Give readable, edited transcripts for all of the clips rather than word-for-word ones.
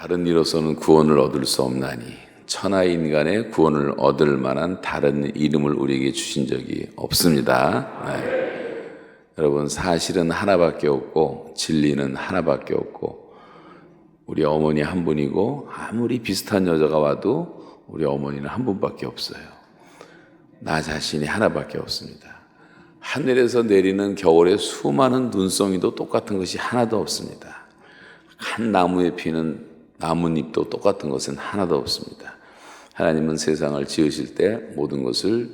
다른 이로서는 구원을 얻을 수 없나니 천하 인간의 구원을 얻을 만한 다른 이름을 우리에게 주신 적이 없습니다. 여러분, 사실은 하나밖에 없고 진리는 하나밖에 없고 우리 어머니 한 분이고 아무리 비슷한 여자가 와도 우리 어머니는 한 분밖에 없어요. 나 자신이 하나밖에 없습니다. 하늘에서 내리는 겨울에 수많은 눈송이도 똑같은 것이 하나도 없습니다. 한 나무에 피는 나뭇잎도 똑같은 것은 하나도 없습니다. 하나님은 세상을 지으실 때 모든 것을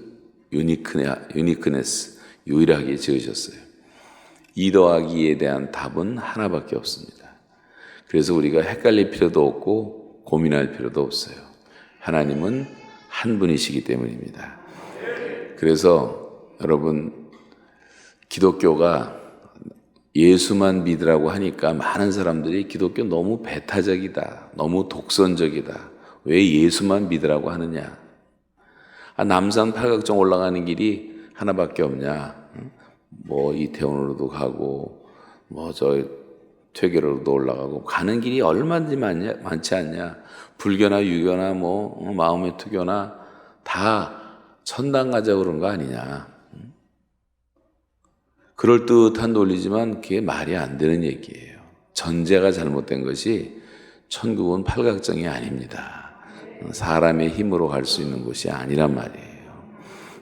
유일하게 지으셨어요. 2 더하기에 대한 답은 하나밖에 없습니다. 그래서 우리가 헷갈릴 필요도 없고 고민할 필요도 없어요. 하나님은 한 분이시기 때문입니다. 그래서 여러분, 기독교가 예수만 믿으라고 하니까 많은 사람들이 기독교 너무 배타적이다, 너무 독선적이다, 왜 예수만 믿으라고 하느냐, 남산 팔각정 올라가는 길이 하나밖에 없냐, 뭐 이태원으로도 가고 뭐 저 퇴계로도 올라가고 가는 길이 얼마든지 많지 않냐, 불교나 유교나 뭐 마음의 투교나 다 천당 가자 그런 거 아니냐. 그럴듯한 논리지만 그게 말이 안 되는 얘기예요. 전제가 잘못된 것이 천국은 팔각정이 아닙니다. 사람의 힘으로 갈 수 있는 곳이 아니란 말이에요.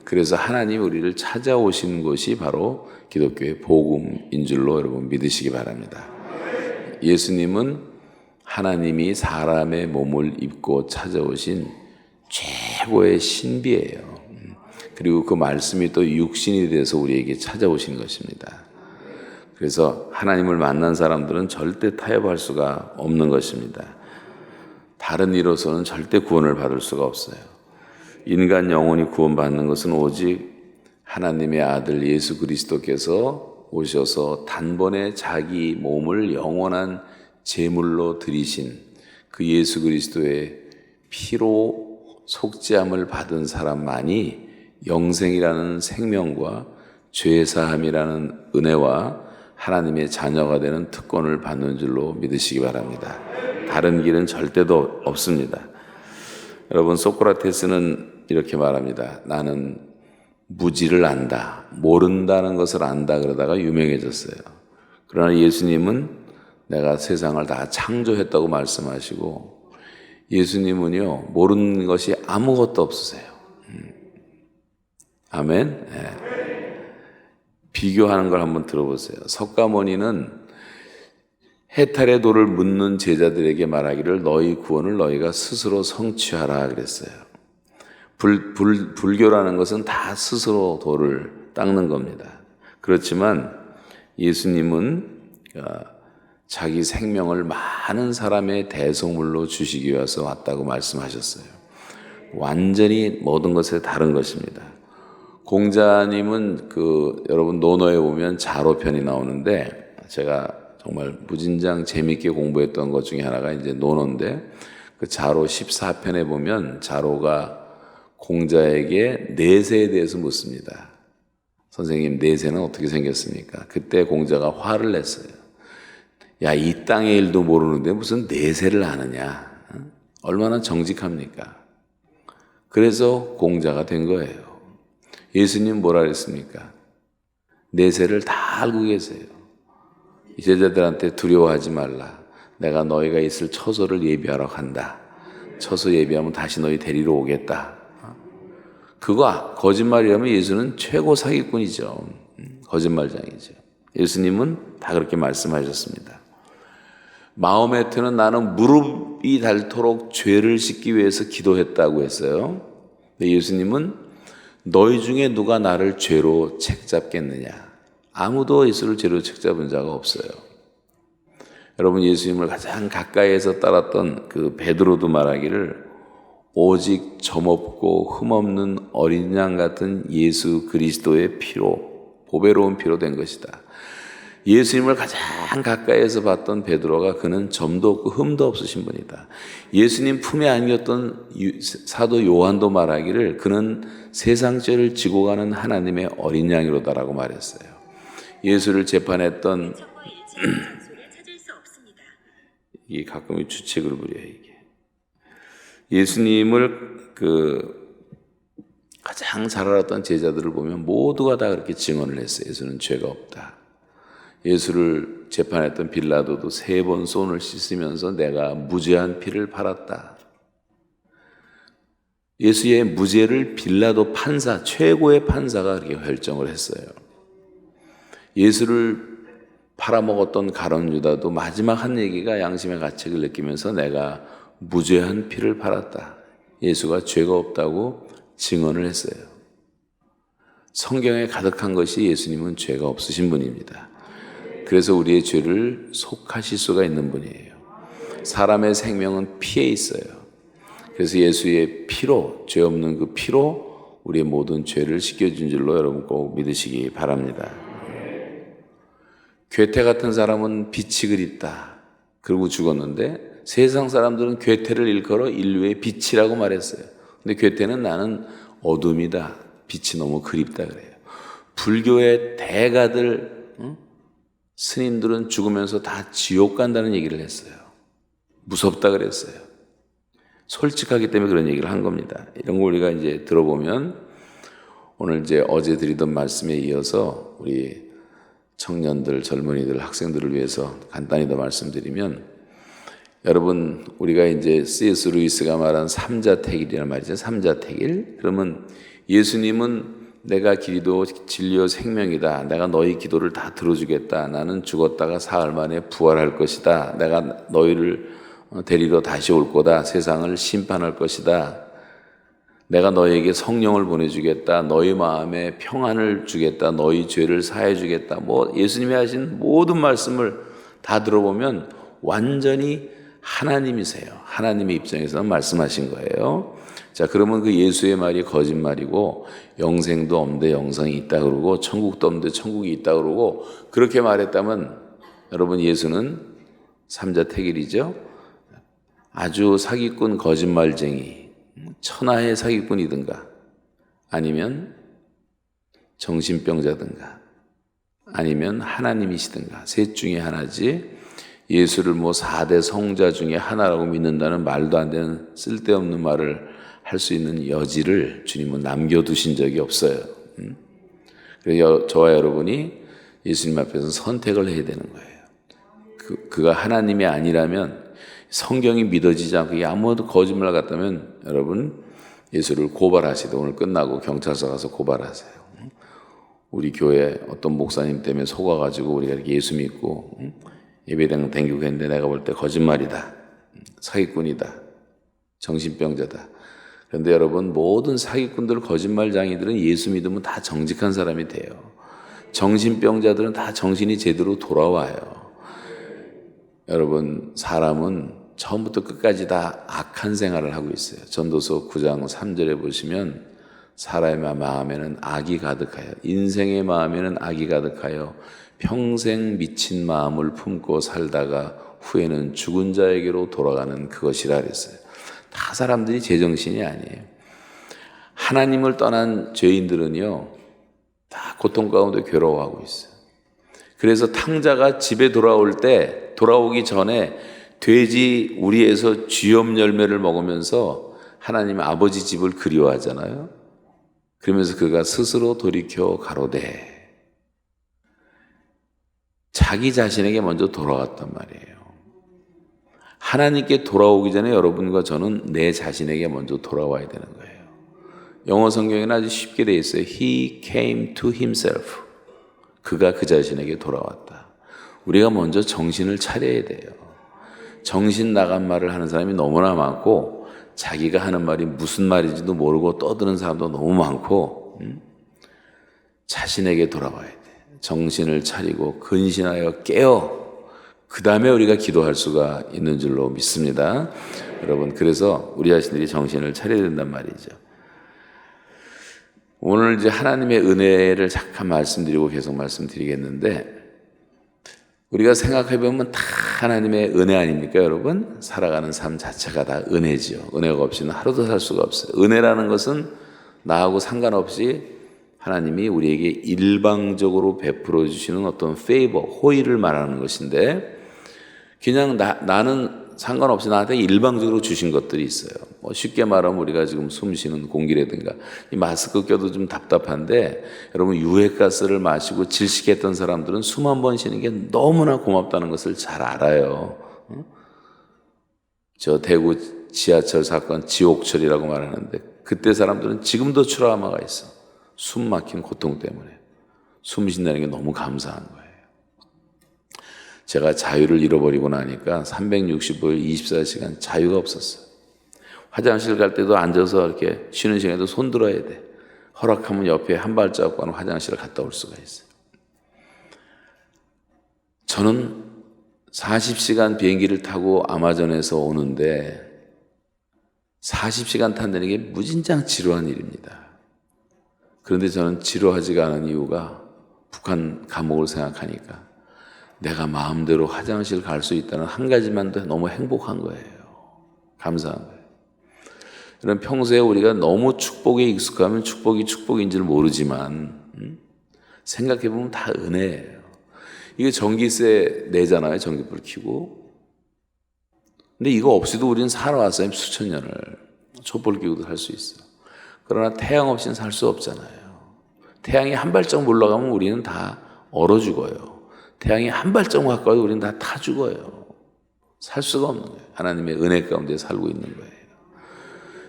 그래서 하나님이 우리를 찾아오시는 것이 바로 기독교의 복음인 줄로 여러분 믿으시기 바랍니다. 예수님은 하나님이 사람의 몸을 입고 찾아오신 최고의 신비예요. 그리고 그 말씀이 또 육신이 돼서 우리에게 찾아오신 것입니다. 그래서 하나님을 만난 사람들은 절대 타협할 수가 없는 것입니다. 다른 이로서는 절대 구원을 받을 수가 없어요. 인간 영혼이 구원받는 것은 오직 하나님의 아들 예수 그리스도께서 오셔서 단번에 자기 몸을 영원한 제물로 드리신 그 예수 그리스도의 피로 속죄함을 받은 사람만이 영생이라는 생명과 죄사함이라는 은혜와 하나님의 자녀가 되는 특권을 받는 줄로 믿으시기 바랍니다. 다른 길은 절대도 없습니다. 여러분, 소크라테스는 이렇게 말합니다. 나는 무지를 안다, 모른다는 것을 안다 그러다가 유명해졌어요. 그러나 예수님은 내가 세상을 다 창조했다고 말씀하시고, 예수님은요 모르는 것이 아무것도 없으세요. 아멘. 비교하는 걸 한번 들어보세요. 석가모니는 해탈의 도를 묻는 제자들에게 말하기를 너희 구원을 너희가 스스로 성취하라 그랬어요. 불교라는 것은 다 스스로 도를 닦는 겁니다. 그렇지만 예수님은 자기 생명을 많은 사람의 대속물로 주시기 위해서 왔다고 말씀하셨어요. 완전히 모든 것에 다른 것입니다. 공자님은 여러분 논어에 보면 자로편이 나오는데, 제가 정말 무진장 재밌게 공부했던 것 중에 하나가 이제 논어인데, 그 자로 14편에 보면 자로가 공자에게 내세에 대해서 묻습니다. 선생님, 내세는 어떻게 생겼습니까? 그때 공자가 화를 냈어요. 야, 이 땅의 일도 모르는데 무슨 내세를 아느냐? 얼마나 정직합니까? 그래서 공자가 된 거예요. 예수님 뭐라 그랬습니까? 내세를 다 알고 계세요. 이 제자들한테 두려워하지 말라. 내가 너희가 있을 처소를 예비하러 간다. 처소 예비하면 다시 너희 데리러 오겠다. 그거 거짓말이라면 예수는 최고 사기꾼이죠. 거짓말장이죠. 예수님은 다 그렇게 말씀하셨습니다. 마호메트는 나는 무릎이 닳도록 죄를 씻기 위해서 기도했다고 했어요. 근데 예수님은 너희 중에 누가 나를 죄로 책잡겠느냐? 아무도 예수를 죄로 책잡은 자가 없어요. 여러분, 예수님을 가장 가까이에서 따랐던 그 베드로도 말하기를 오직 점없고 흠없는 어린 양 같은 예수 그리스도의 피로, 보배로운 피로 된 것이다. 예수님을 가장 가까이에서 봤던 베드로가 그는 점도 없고 흠도 없으신 분이다. 예수님 품에 안겼던 사도 요한도 말하기를 그는 세상 죄를 지고 가는 하나님의 어린 양이로다라고 말했어요. 예수를 재판했던 이게 가끔 주책을 부려요, 이게. 예수님을 가장 잘 알았던 제자들을 보면 모두가 다 그렇게 증언을 했어요. 예수는 죄가 없다. 예수를 재판했던 빌라도도 3번 손을 씻으면서 내가 무죄한 피를 팔았다. 예수의 무죄를 빌라도 판사, 최고의 판사가 그렇게 결정을 했어요. 예수를 팔아먹었던 가룟 유다도 마지막 한 얘기가 양심의 가책을 느끼면서 내가 무죄한 피를 팔았다. 예수가 죄가 없다고 증언을 했어요. 성경에 가득한 것이 예수님은 죄가 없으신 분입니다. 그래서 우리의 죄를 속하실 수가 있는 분이에요. 사람의 생명은 피에 있어요. 그래서 예수의 피로, 죄 없는 그 피로 우리의 모든 죄를 씻겨준 줄로 여러분 꼭 믿으시기 바랍니다. 괴테 같은 사람은 빛이 그립다. 그러고 죽었는데 세상 사람들은 괴테를 일컬어 인류의 빛이라고 말했어요. 근데 괴테는 나는 어둠이다. 빛이 너무 그립다 그래요. 불교의 대가들, 스님들은 죽으면서 다 지옥 간다는 얘기를 했어요. 무섭다 그랬어요. 솔직하기 때문에 그런 얘기를 한 겁니다. 이런 거 우리가 이제 들어보면 오늘 이제 어제 드리던 말씀에 이어서 우리 청년들, 젊은이들, 학생들을 위해서 간단히 더 말씀드리면 여러분 우리가 이제 C.S. 루이스가 말한 삼자택일이라는 말이죠. 삼자택일. 그러면 예수님은 내가 길이도 진리요 생명이다. 내가 너희 기도를 다 들어주겠다. 나는 죽었다가 사흘 만에 부활할 것이다. 내가 너희를 데리러 다시 올 거다. 세상을 심판할 것이다. 내가 너희에게 성령을 보내주겠다. 너희 마음에 평안을 주겠다. 너희 죄를 사해 주겠다. 뭐 예수님이 하신 모든 말씀을 다 들어보면 완전히 하나님이세요. 하나님의 입장에서 말씀하신 거예요. 자, 그러면 그 예수의 말이 거짓말이고 영생도 없는데 영생이 있다 그러고 천국도 없는데 천국이 있다 그러고 그렇게 말했다면 여러분 예수는 삼자택일이죠. 아주 사기꾼 거짓말쟁이 천하의 사기꾼이든가 아니면 정신병자든가 아니면 하나님이시든가 셋 중에 하나지 예수를 뭐 4대 성자 중에 하나라고 믿는다는 말도 안 되는 쓸데없는 말을 할 수 있는 여지를 주님은 남겨두신 적이 없어요. 그래서 저와 여러분이 예수님 앞에서 선택을 해야 되는 거예요. 그가 하나님이 아니라면 성경이 믿어지지 않고 이게 아무것도 거짓말 같다면 여러분 예수를 고발하시되 오늘 끝나고 경찰서 가서 고발하세요. 우리 교회 어떤 목사님 때문에 속아가지고 우리가 이렇게 예수 믿고 예배당 댕기고 했는데 내가 볼 때 거짓말이다. 사기꾼이다. 정신병자다. 그런데 여러분 모든 사기꾼들 거짓말장이들은 예수 믿으면 다 정직한 사람이 돼요. 정신병자들은 다 정신이 제대로 돌아와요. 여러분 사람은 처음부터 끝까지 다 악한 생활을 하고 있어요. 전도서 9장 3절에 보시면 사람의 마음에는 악이 가득하여 인생의 마음에는 악이 가득하여 평생 미친 마음을 품고 살다가 후에는 죽은 자에게로 돌아가는 그것이라 그랬어요. 다 사람들이 제정신이 아니에요. 하나님을 떠난 죄인들은요 다 고통 가운데 괴로워하고 있어요. 그래서 탕자가 집에 돌아오기 전에 돼지 우리에서 쥐염 열매를 먹으면서 하나님 아버지 집을 그리워하잖아요. 그러면서 그가 스스로 돌이켜 가로되 자기 자신에게 먼저 돌아왔단 말이에요. 하나님께 돌아오기 전에 여러분과 저는 내 자신에게 먼저 돌아와야 되는 거예요. 영어 성경에는 아주 쉽게 되어 있어요. He came to himself. 그가 그 자신에게 돌아왔다. 우리가 먼저 정신을 차려야 돼요. 정신 나간 말을 하는 사람이 너무나 많고 자기가 하는 말이 무슨 말인지도 모르고 떠드는 사람도 너무 많고 자신에게 돌아와야 돼. 정신을 차리고 근신하여 깨어 그 다음에 우리가 기도할 수가 있는 줄로 믿습니다. 여러분 그래서 우리 자신들이 정신을 차려야 된단 말이죠. 오늘 이제 하나님의 은혜를 잠깐 말씀드리고 계속 말씀드리겠는데 우리가 생각해보면 다 하나님의 은혜 아닙니까 여러분? 살아가는 삶 자체가 다 은혜지요. 은혜가 없이는 하루도 살 수가 없어요. 은혜라는 것은 나하고 상관없이 하나님이 우리에게 일방적으로 베풀어 주시는 어떤 페이버, 호의를 말하는 것인데 그냥 나는 상관없이 나한테 일방적으로 주신 것들이 있어요. 뭐 쉽게 말하면 우리가 지금 숨 쉬는 공기라든가 이 마스크 껴도 좀 답답한데 여러분 유해가스를 마시고 질식했던 사람들은 숨 한 번 쉬는 게 너무나 고맙다는 것을 잘 알아요. 저 대구 지하철 사건 지옥철이라고 말하는데 그때 사람들은 지금도 트라우마가 있어. 숨 막힌 고통 때문에. 숨 쉰다는 게 너무 감사한 거예요. 제가 자유를 잃어버리고 나니까 365일 24시간 자유가 없었어요. 화장실 갈 때도 앉아서 이렇게 쉬는 시간에도 손 들어야 돼. 허락하면 옆에 한 발자국 가는 화장실을 갔다 올 수가 있어요. 저는 40시간 비행기를 타고 아마존에서 오는데 40시간 탄다는 게 무진장 지루한 일입니다. 그런데 저는 지루하지가 않은 이유가 북한 감옥을 생각하니까 내가 마음대로 화장실 갈 수 있다는 한 가지만도 너무 행복한 거예요. 감사한 거예요. 이런 평소에 우리가 너무 축복에 익숙하면 축복이 축복인지를 모르지만 생각해보면 다 은혜예요. 이게 전기세 내잖아요. 전기불 켜고. 근데 이거 없이도 우리는 살아왔어요. 수천 년을. 촛불 켜고도 살 수 있어. 그러나 태양 없이는 살 수 없잖아요. 태양이 한 발짝 올라가면 우리는 다 얼어 죽어요. 태양이 한 발짝 가까워도 우리는 다 타 죽어요. 살 수가 없는 거예요. 하나님의 은혜 가운데 살고 있는 거예요.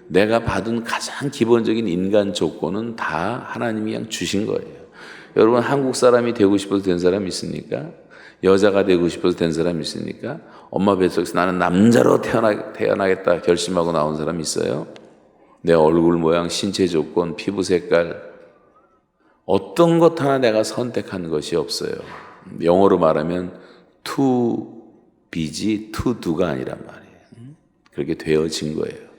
내가 받은 가장 기본적인 인간 조건은 다 하나님이 그냥 주신 거예요. 여러분 한국 사람이 되고 싶어서 된 사람 있습니까? 여자가 되고 싶어서 된 사람 있습니까? 엄마 뱃속에서 나는 남자로 태어나겠다 결심하고 나온 사람 있어요? 내 얼굴 모양, 신체 조건, 피부 색깔 어떤 것 하나 내가 선택한 것이 없어요. 영어로 말하면 to be지 to do가 아니란 말이에요. 그렇게 되어진 거예요.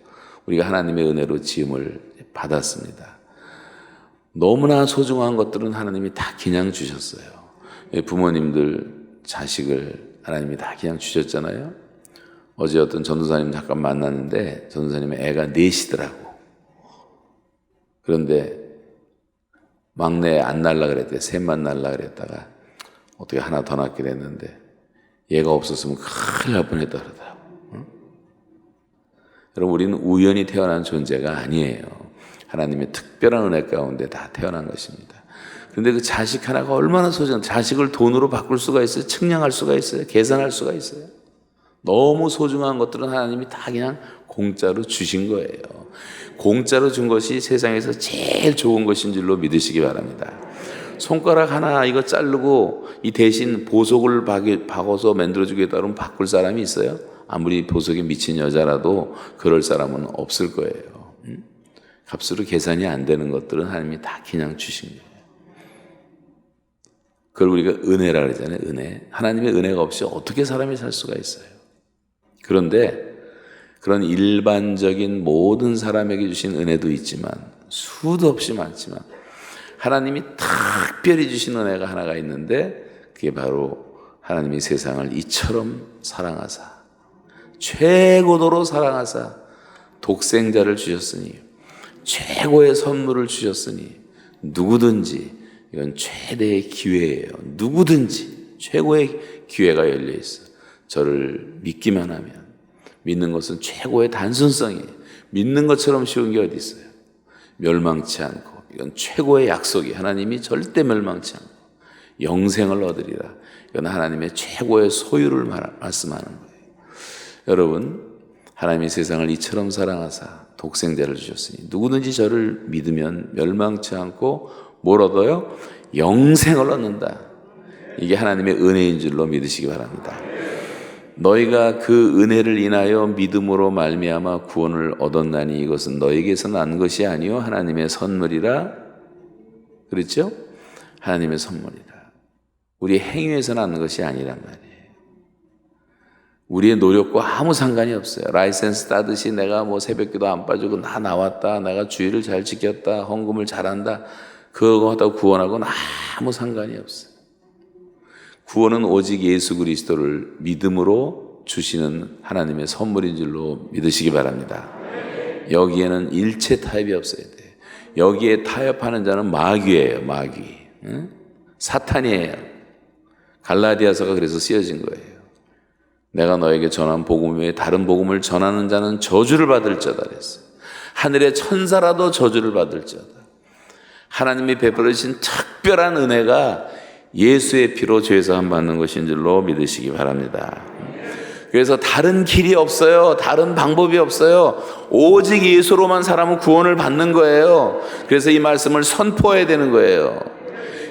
우리가 하나님의 은혜로 지음을 받았습니다. 너무나 소중한 것들은 하나님이 다 그냥 주셨어요. 부모님들 자식을 하나님이 다 그냥 주셨잖아요. 어제 어떤 전도사님 잠깐 만났는데 전도사님의 애가 넷이더라고. 그런데 막내 안 낳으려 그랬대. 셋만 낳으려 그랬다가 어떻게 하나 더 낳게 됐는데 얘가 없었으면 큰일 날 뻔했다 그러더라고. 응? 여러분 우리는 우연히 태어난 존재가 아니에요. 하나님의 특별한 은혜 가운데 다 태어난 것입니다. 그런데 그 자식 하나가 얼마나 소중한, 자식을 돈으로 바꿀 수가 있어요. 측량할 수가 있어요. 계산할 수가 있어요. 너무 소중한 것들은 하나님이 다 그냥 공짜로 주신 거예요. 공짜로 준 것이 세상에서 제일 좋은 것인 줄로 믿으시기 바랍니다. 손가락 하나 이거 자르고 이 대신 보석을 박아서 만들어주겠다 그러면 바꿀 사람이 있어요? 아무리 보석에 미친 여자라도 그럴 사람은 없을 거예요. 값으로 계산이 안 되는 것들은 하나님이 다 그냥 주신 거예요. 그걸 우리가 은혜라 그러잖아요. 은혜. 하나님의 은혜가 없이 어떻게 사람이 살 수가 있어요. 그런데 그런 일반적인 모든 사람에게 주신 은혜도 있지만 수도 없이 많지만 하나님이 특별히 주신 은혜가 하나가 있는데 그게 바로 하나님이 세상을 이처럼 사랑하사 최고도로 사랑하사 독생자를 주셨으니 최고의 선물을 주셨으니 누구든지 이건 최대의 기회예요. 누구든지 최고의 기회가 열려 있어. 저를 믿기만 하면 믿는 것은 최고의 단순성이에요. 믿는 것처럼 쉬운 게 어디 있어요? 멸망치 않고 이건 최고의 약속이 하나님이 절대 멸망치 않고 영생을 얻으리라. 이건 하나님의 최고의 소유를 말씀하는 거예요. 여러분 하나님이 세상을 이처럼 사랑하사 독생자를 주셨으니 누구든지 저를 믿으면 멸망치 않고 뭘 얻어요? 영생을 얻는다. 이게 하나님의 은혜인 줄로 믿으시기 바랍니다. 너희가 그 은혜를 인하여 믿음으로 말미암아 구원을 얻었나니 이것은 너희에게서 난 것이 아니요 하나님의 선물이라. 그렇죠? 하나님의 선물이라. 우리 행위에서 난 것이 아니란 말이에요. 우리의 노력과 아무 상관이 없어요. 라이센스 따듯이 내가 뭐 새벽기도 안 빠지고 나 나왔다, 내가 주의를 잘 지켰다, 헌금을 잘한다, 그거 하다고 구원하고는 아무 상관이 없어요. 구원은 오직 예수 그리스도를 믿음으로 주시는 하나님의 선물인 줄로 믿으시기 바랍니다. 여기에는 일체 타협이 없어야 돼요. 여기에 타협하는 자는 마귀예요. 마귀. 응? 사탄이에요. 갈라디아서가 그래서 쓰여진 거예요. 내가 너에게 전한 복음 외에 다른 복음을 전하는 자는 저주를 받을지어다 그랬어요. 하늘의 천사라도 저주를 받을지어다. 하나님이 베풀으신 특별한 은혜가 예수의 피로 죄사함 받는 것인 줄로 믿으시기 바랍니다. 그래서 다른 길이 없어요. 다른 방법이 없어요. 오직 예수로만 사람은 구원을 받는 거예요. 그래서 이 말씀을 선포해야 되는 거예요.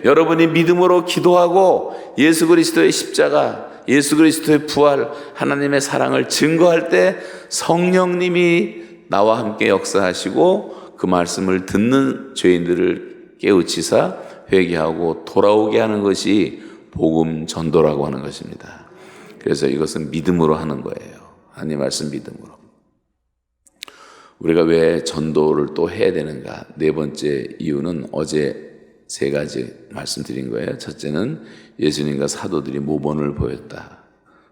여러분이 믿음으로 기도하고 예수 그리스도의 십자가, 예수 그리스도의 부활, 하나님의 사랑을 증거할 때 성령님이 나와 함께 역사하시고 그 말씀을 듣는 죄인들을 깨우치사 회개하고 돌아오게 하는 것이 복음 전도라고 하는 것입니다. 그래서 이것은 믿음으로 하는 거예요. 하나님 말씀 믿음으로. 우리가 왜 전도를 또 해야 되는가? 네 번째 이유는 어제 세 가지 말씀드린 거예요. 첫째는 예수님과 사도들이 모범을 보였다.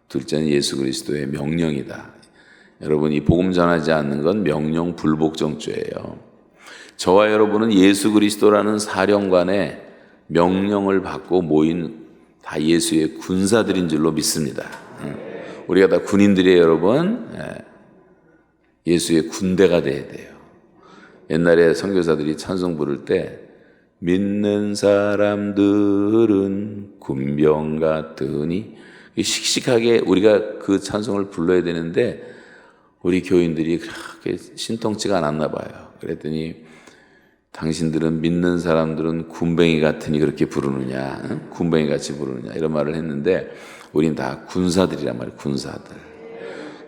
둘째는 예수 그리스도의 명령이다. 여러분, 이 복음 전하지 않는 건 명령 불복종죄예요. 저와 여러분은 예수 그리스도라는 사령관의 명령을 받고 모인 다 예수의 군사들인 줄로 믿습니다. 우리가 다 군인들이에요, 여러분. 예수의 군대가 돼야 돼요. 옛날에 선교사들이 찬송 부를 때 믿는 사람들은 군병 같으니 씩씩하게 우리가 그 찬송을 불러야 되는데 우리 교인들이 그렇게 신통치가 않았나 봐요. 그랬더니 당신들은 믿는 사람들은 군뱅이 같으니 그렇게 부르느냐, 군뱅이 같이 부르느냐 이런 말을 했는데 우린 다 군사들이란 말이에요. 군사들.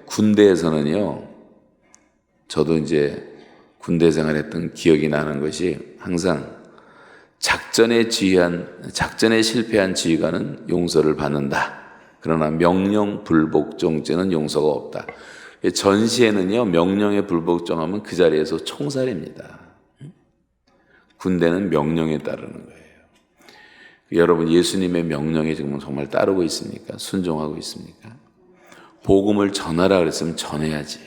군대에서는요, 저도 이제 군대 생활했던 기억이 나는 것이 항상 작전에 실패한 지휘관은 용서를 받는다. 그러나 명령 불복종죄는 용서가 없다. 전시에는요, 명령에 불복종하면 그 자리에서 총살입니다. 군대는 명령에 따르는 거예요. 여러분, 예수님의 명령에 지금 정말 따르고 있습니까? 순종하고 있습니까? 복음을 전하라 그랬으면 전해야지.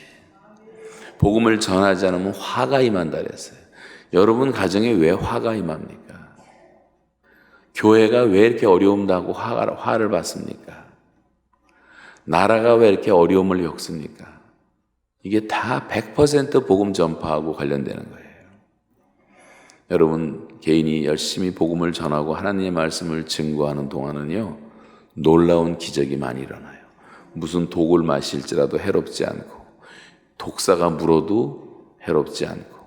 복음을 전하지 않으면 화가 임한다 그랬어요. 여러분 가정에 왜 화가 임합니까? 교회가 왜 이렇게 어려움 나고 화를 받습니까? 나라가 왜 이렇게 어려움을 겪습니까? 이게 다 100% 복음 전파하고 관련되는 거예요. 여러분, 개인이 열심히 복음을 전하고 하나님의 말씀을 증거하는 동안은요, 놀라운 기적이 많이 일어나요. 무슨 독을 마실지라도 해롭지 않고, 독사가 물어도 해롭지 않고,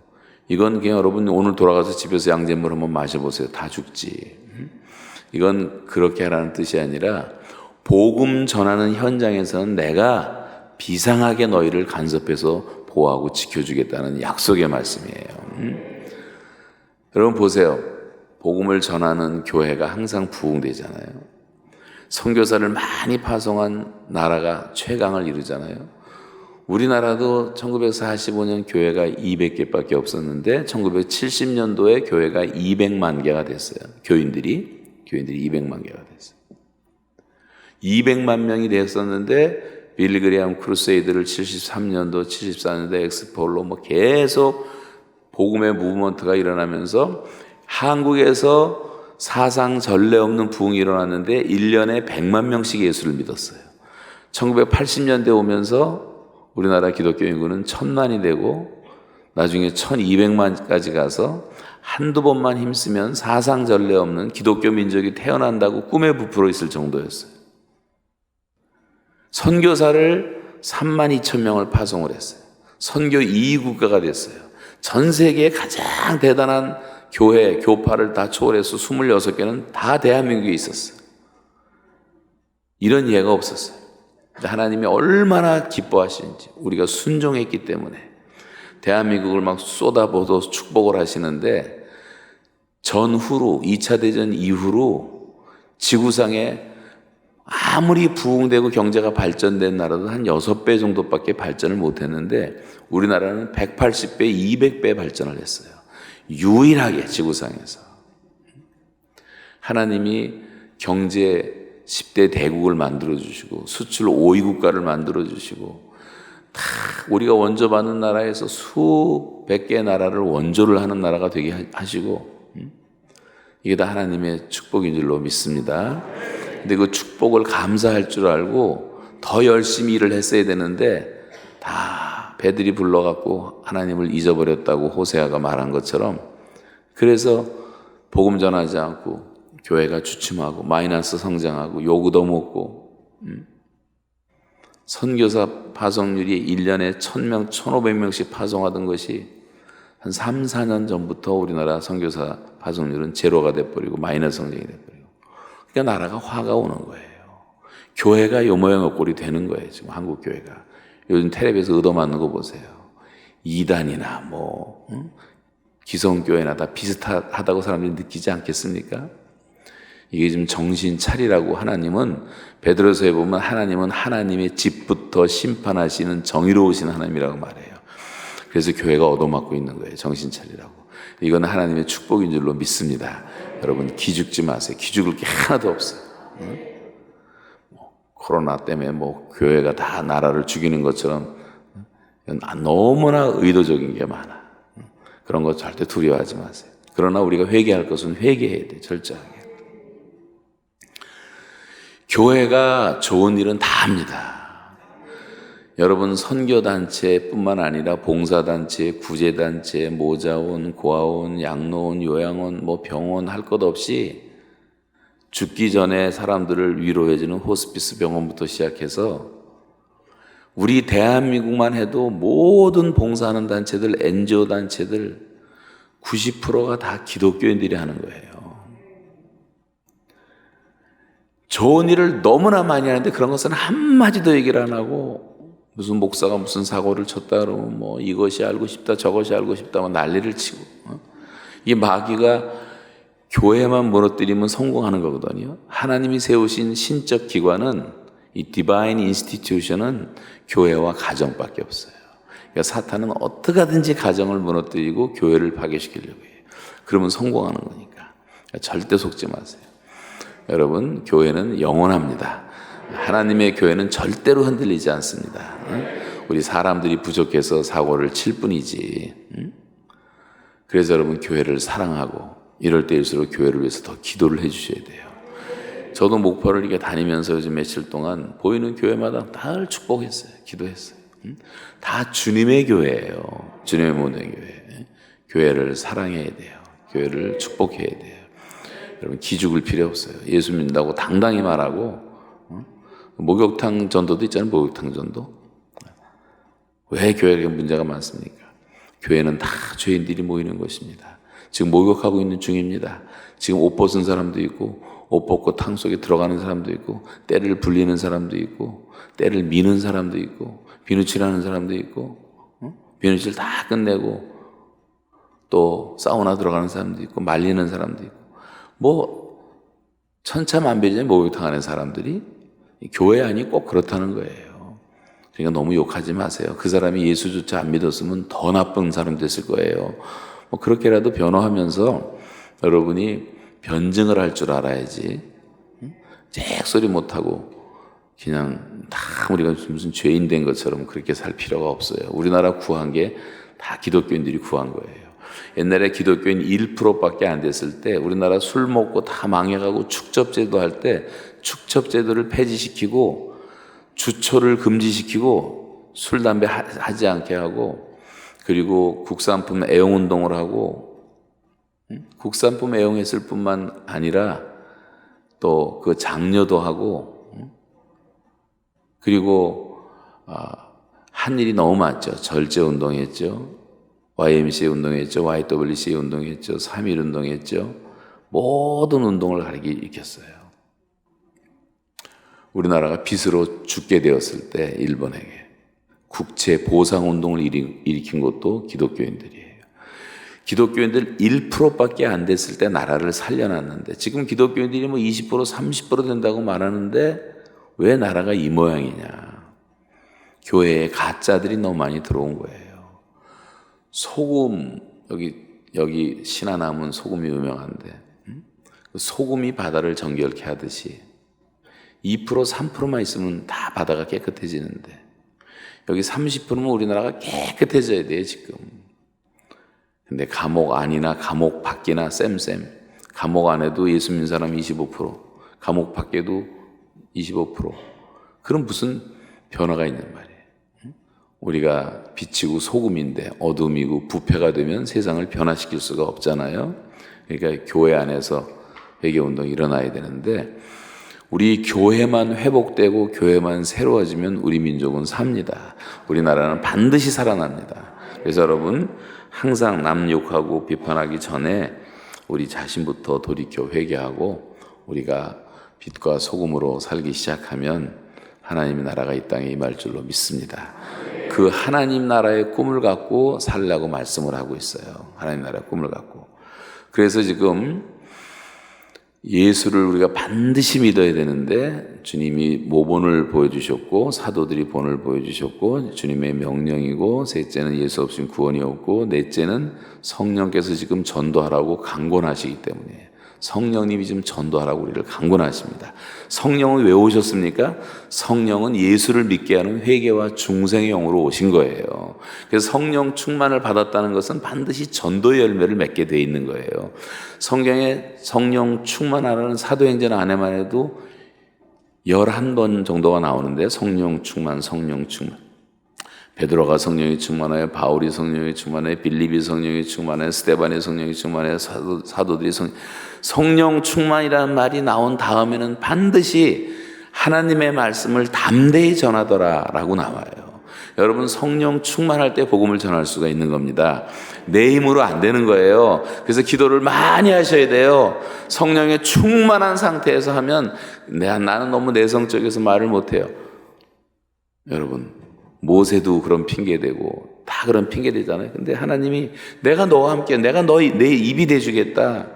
이건 그냥 여러분 오늘 돌아가서 집에서 양잿물 한번 마셔보세요. 다 죽지. 이건 그렇게 하라는 뜻이 아니라 복음 전하는 현장에서는 내가 비상하게 너희를 간섭해서 보호하고 지켜주겠다는 약속의 말씀이에요. 여러분 보세요. 복음을 전하는 교회가 항상 부흥되잖아요. 선교사를 많이 파송한 나라가 최강을 이루잖아요. 우리나라도 1945년 교회가 200개밖에 없었는데 1970년도에 교회가 200만 개가 됐어요. 교인들이 200만 개가 됐어요. 200만 명이 됐었는데 빌리그리암 크루세이드를 73년도, 74년도 엑스폴로 뭐 계속 복음의 무브먼트가 일어나면서 한국에서 사상 전례 없는 부흥이 일어났는데 1년에 100만 명씩 예수를 믿었어요. 1980년대 오면서 우리나라 기독교 인구는 1000만이 되고 나중에 1200만까지 가서 한두 번만 힘쓰면 사상 전례 없는 기독교 민족이 태어난다고 꿈에 부풀어 있을 정도였어요. 선교사를 32,000명을 파송을 했어요. 선교 2위 국가가 됐어요. 전 세계의 가장 대단한 교회, 교파를 다 초월해서 26개는 다 대한민국에 있었어요. 이런 예가 없었어요. 하나님이 얼마나 기뻐하시는지 우리가 순종했기 때문에 대한민국을 막 쏟아부어 축복을 하시는데 전후로 2차 대전 이후로 지구상에 아무리 부흥되고 경제가 발전된 나라도 한 6배 정도밖에 발전을 못했는데 우리나라는 180배, 200배 발전을 했어요. 유일하게 지구상에서. 하나님이 경제 10대 대국을 만들어주시고 수출 5위 국가를 만들어주시고 다 우리가 원조받는 나라에서 수백 개의 나라를 원조를 하는 나라가 되게 하시고 이게 다 하나님의 축복인 줄로 믿습니다. 근데 그 축복을 감사할 줄 알고 더 열심히 일을 했어야 되는데 다 배들이 불러갖고 하나님을 잊어버렸다고 호세아가 말한 것처럼, 그래서 복음 전하지 않고 교회가 주춤하고 마이너스 성장하고 요구도 먹고, 선교사 파송률이 1년에 1000명, 1500명씩 파송하던 것이 한 3, 4년 전부터 우리나라 선교사 파송률은 제로가 돼버리고 마이너스 성장이 돼버리고, 그러니까 나라가 화가 오는 거예요. 교회가 요 모양 요 꼴이 되는 거예요. 지금 한국 교회가. 요즘 텔레비에서 얻어맞는 거 보세요. 이단이나 기성교회나 다 비슷하다고 사람들이 느끼지 않겠습니까? 이게 지금 정신 차리라고 하나님은, 베드로서에 보면 하나님은 하나님의 집부터 심판하시는 정의로우신 하나님이라고 말해요. 그래서 교회가 얻어맞고 있는 거예요. 정신 차리라고. 이건 하나님의 축복인 줄로 믿습니다. 여러분 기죽지 마세요. 기죽을 게 하나도 없어요. 코로나 때문에 교회가 다 나라를 죽이는 것처럼 너무나 의도적인 게 많아. 그런 거 절대 두려워하지 마세요. 그러나 우리가 회개할 것은 회개해야 돼. 철저하게. 교회가 좋은 일은 다 합니다. 여러분 선교단체뿐만 아니라 봉사단체, 구제단체, 모자원, 고아원, 양로원, 요양원, 병원 할 것 없이 죽기 전에 사람들을 위로해주는 호스피스 병원부터 시작해서 우리 대한민국만 해도 모든 봉사하는 단체들, NGO 단체들 90%가 다 기독교인들이 하는 거예요. 좋은 일을 너무나 많이 하는데 그런 것은 한마디도 얘기를 안 하고, 무슨 목사가 무슨 사고를 쳤다 그러면 이것이 알고 싶다 저것이 알고 싶다 난리를 치고, 이 마귀가 교회만 무너뜨리면 성공하는 거거든요. 하나님이 세우신 신적 기관은, 이 디바인 인스티튜션은 교회와 가정밖에 없어요. 그러니까 사탄은 어떻게 하든지 가정을 무너뜨리고 교회를 파괴시키려고 해요. 그러면 성공하는 거니까. 절대 속지 마세요. 여러분 교회는 영원합니다. 하나님의 교회는 절대로 흔들리지 않습니다. 우리 사람들이 부족해서 사고를 칠 뿐이지. 그래서 여러분 교회를 사랑하고 이럴 때일수록 교회를 위해서 더 기도를 해주셔야 돼요. 저도 목포를 이렇게 다니면서 요즘 며칠 동안 보이는 교회마다 다 축복했어요. 기도했어요. 다 주님의 교회예요. 주님의 모든 교회. 교회를 사랑해야 돼요. 교회를 축복해야 돼요. 여러분 기죽을 필요 없어요. 예수 믿는다고 당당히 말하고, 목욕탕 전도도 있잖아요. 목욕탕 전도. 왜 교회에 문제가 많습니까? 교회는 다 죄인들이 모이는 것입니다. 지금 목욕하고 있는 중입니다. 지금 옷 벗은 사람도 있고 옷 벗고 탕 속에 들어가는 사람도 있고, 때를 불리는 사람도 있고, 때를 미는 사람도 있고, 비누칠하는 사람도 있고, 비누칠 다 끝내고 또 사우나 들어가는 사람도 있고, 말리는 사람도 있고, 천차만별이잖아요. 목욕탕 하는 사람들이. 교회 안이 꼭 그렇다는 거예요. 그러니까 너무 욕하지 마세요. 그 사람이 예수조차 안 믿었으면 더 나쁜 사람 됐을 거예요. 그렇게라도 변호하면서 여러분이 변증을 할 줄 알아야지. 잭소리 못하고 그냥 다 우리가 무슨 죄인 된 것처럼 그렇게 살 필요가 없어요. 우리나라 구한 게 다 기독교인들이 구한 거예요. 옛날에 기독교인 1%밖에 안 됐을 때 우리나라 술 먹고 다 망해가고 축첩제도 할 때 축첩제도를 폐지시키고 주초를 금지시키고 술, 담배 하지 않게 하고, 그리고 국산품 애용운동을 하고, 국산품 애용했을 뿐만 아니라 또 그 장려도 하고, 그리고 한 일이 너무 많죠. 절제 운동했죠. YMCA 운동했죠. YWCA 운동했죠. 3.1 운동했죠. 모든 운동을 가리기 일으켰어요. 우리나라가 빚으로 죽게 되었을 때 일본에게 국채 보상 운동을 일으킨 것도 기독교인들이에요. 기독교인들 1%밖에 안 됐을 때 나라를 살려놨는데, 지금 기독교인들이 20% 30% 된다고 말하는데 왜 나라가 이 모양이냐? 교회에 가짜들이 너무 많이 들어온 거예요. 소금, 여기 신하남은 소금이 유명한데, 소금이 바다를 정결케 하듯이 2% 3%만 있으면 다 바다가 깨끗해지는데, 여기 30%면 우리나라가 깨끗해져야 돼요 지금. 근데 감옥 안이나 감옥 밖이나 쌤 감옥 안에도 예수 믿는 사람 25%, 감옥 밖에도 25%. 그럼 무슨 변화가 있는 말이에요. 우리가 빛이고 소금인데 어둠이고 부패가 되면 세상을 변화시킬 수가 없잖아요. 그러니까 교회 안에서 회개운동이 일어나야 되는데 우리 교회만 회복되고 교회만 새로워지면 우리 민족은 삽니다. 우리나라는 반드시 살아납니다. 그래서 여러분 항상 남 욕하고 비판하기 전에 우리 자신부터 돌이켜 회개하고 우리가 빛과 소금으로 살기 시작하면 하나님의 나라가 이 땅에 임할 줄로 믿습니다. 그 하나님 나라의 꿈을 갖고 살라고 말씀을 하고 있어요. 하나님 나라의 꿈을 갖고. 그래서 지금 예수를 우리가 반드시 믿어야 되는데 주님이 모본을 보여주셨고 사도들이 본을 보여주셨고 주님의 명령이고 셋째는 예수 없이는 구원이 없고 넷째는 성령께서 지금 전도하라고 강권하시기 때문에 성령님이 지금 전도하라고 우리를 강권하십니다. 성령은 왜 오셨습니까? 성령은 예수를 믿게 하는 회개와 중생의 영으로 오신 거예요. 그래서 성령 충만을 받았다는 것은 반드시 전도의 열매를 맺게 돼 있는 거예요. 성경에 성령 충만하라는 사도행전 안에만 해도 11번 정도가 나오는데 성령 충만, 성령 충만. 베드로가 성령이 충만하여 바울이 성령이 충만하여 빌립이 성령이 충만하여 스데반이 성령이 충만하여 사도들이 성령 충만이라는 말이 나온 다음에는 반드시 하나님의 말씀을 담대히 전하더라라고 나와요. 여러분 성령 충만할 때 복음을 전할 수가 있는 겁니다. 내 힘으로 안 되는 거예요. 그래서 기도를 많이 하셔야 돼요. 성령에 충만한 상태에서 하면 나는 너무 내성적이어서 말을 못해요. 여러분 모세도 그런 핑계대고 다 그런 핑계대잖아요. 근데 하나님이 내가 너와 함께 내가 내 입이 돼주겠다.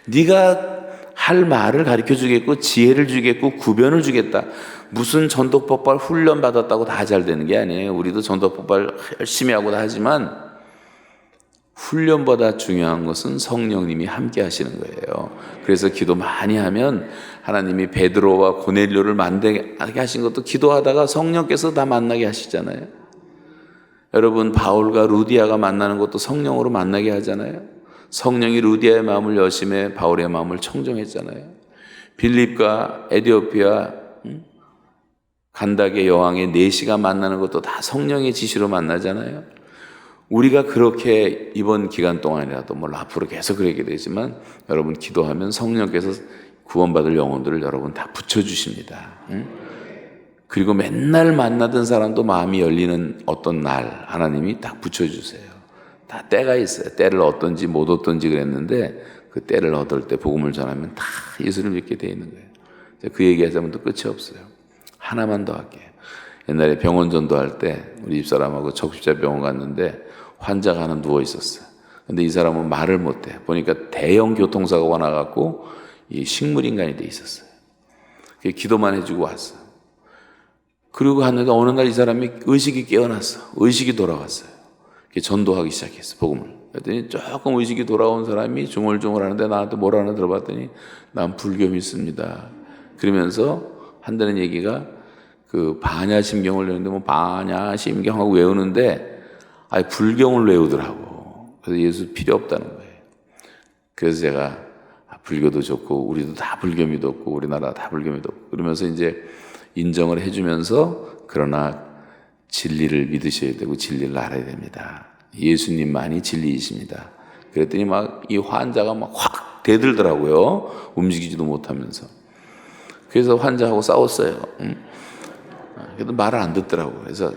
네가 할 말을 가르쳐주겠고 지혜를 주겠고 구변을 주겠다. 무슨 전도법발 훈련 받았다고 다 잘 되는 게 아니에요. 우리도 전도법발 열심히 하고 다 하지만 훈련보다 중요한 것은 성령님이 함께 하시는 거예요. 그래서 기도 많이 하면 하나님이 베드로와 고넬료를 만나게 하신 것도 기도하다가 성령께서 다 만나게 하시잖아요. 여러분 바울과 루디아가 만나는 것도 성령으로 만나게 하잖아요. 성령이 루디아의 마음을 여심해 바울의 마음을 청정했잖아요. 빌립과 에디오피아 간닥의 여왕의 4시가 만나는 것도 다 성령의 지시로 만나잖아요. 우리가 그렇게 이번 기간 동안이라도 물론 앞으로 계속 그러게 되지만 여러분 기도하면 성령께서 구원받을 영혼들을 여러분 다 붙여주십니다. 그리고 맨날 만나던 사람도 마음이 열리는 어떤 날 하나님이 딱 붙여주세요. 다 때가 있어요. 때를 얻든지 못 얻든지 그랬는데 그 때를 얻을 때 복음을 전하면 다 예수를 믿게 돼 있는 거예요. 그 얘기하자면 또 끝이 없어요. 하나만 더 할게요. 옛날에 병원 전도할 때 우리 집사람하고 적십자병원 갔는데 환자가 하나 누워 있었어요. 근데 이 사람은 말을 못해. 보니까 대형 교통사고가 나갖고 이 식물인간이 돼 있었어요. 기도만 해주고 왔어요. 그리고 갔는데 어느 날 이 사람이 의식이 깨어났어. 의식이 돌아왔어요. 전도하기 시작했어, 복음을. 그랬더니 조금 의식이 돌아온 사람이 중얼중얼 하는데 나한테 뭐라 하나 들어봤더니 난 불교 믿습니다. 그러면서 한다는 얘기가 그 반야심경을 외우는데 뭐 반야심경하고 외우는데 아예 불경을 외우더라고. 그래서 예수 필요 없다는 거예요. 그래서 제가 불교도 좋고 우리도 다 불교 믿었고 우리나라 다 불교 믿었고 그러면서 이제 인정을 해주면서 그러나 진리를 믿으셔야 되고 진리를 알아야 됩니다. 예수님만이 진리이십니다. 그랬더니 막 이 환자가 막 확 대들더라고요. 움직이지도 못하면서. 그래서 환자하고 싸웠어요. 그래도 말을 안 듣더라고요. 그래서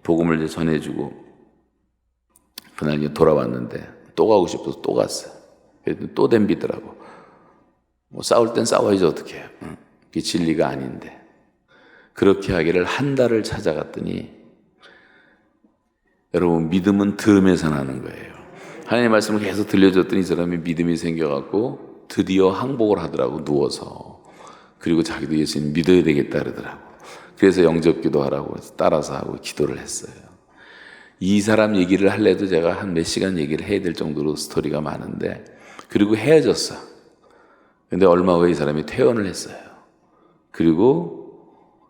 복음을 이제 전해주고 그날 이제 돌아왔는데 또 가고 싶어서 또 갔어요. 그랬더니 또 덤비더라고. 뭐 싸울 땐 싸워야지 어떻게 해요. 그게 진리가 아닌데. 그렇게 하기를 한 달을 찾아갔더니 여러분 믿음은 들음에서 나는 거예요. 하나님의 말씀을 계속 들려줬더니 이 사람이 믿음이 생겨갖고 드디어 항복을 하더라고 누워서. 그리고 자기도 예수님 믿어야 되겠다 그러더라고. 그래서 영접기도 하라고 해서 따라서 하고 기도를 했어요. 이 사람 얘기를 할래도 제가 한 몇 시간 얘기를 해야 될 정도로 스토리가 많은데 그리고 헤어졌어. 근데 얼마 후에 이 사람이 퇴원을 했어요. 그리고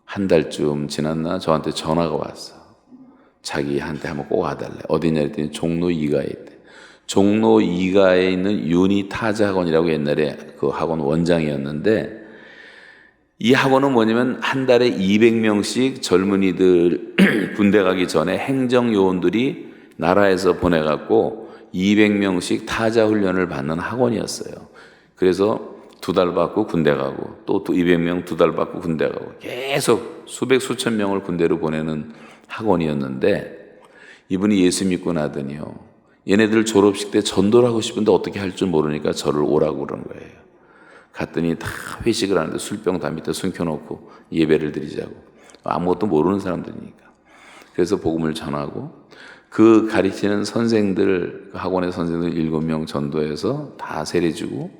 한 달쯤 지났나 저한테 전화가 왔어. 자기한테 한번 꼭 와달래. 어디냐 했더니 종로 2가에 있대. 종로 2가에 있는 유니 타자 학원이라고 옛날에 그 학원 원장이었는데 이 학원은 뭐냐면 한 달에 200명씩 젊은이들 군대 가기 전에 행정요원들이 나라에서 보내갖고 200명씩 타자 훈련을 받는 학원이었어요. 그래서 2달 받고 군대 가고 또 200명 2달 받고 군대 가고 계속 수백 수천 명을 군대로 보내는 학원이었는데 이분이 예수 믿고 나더니요. 얘네들 졸업식 때 전도를 하고 싶은데 어떻게 할 줄 모르니까 저를 오라고 그러는 거예요. 갔더니 다 회식을 하는데 술병 다 밑에 숨겨놓고 예배를 드리자고. 아무것도 모르는 사람들이니까. 그래서 복음을 전하고 그 가르치는 선생들, 학원의 선생들 7명 전도해서 다 세례주고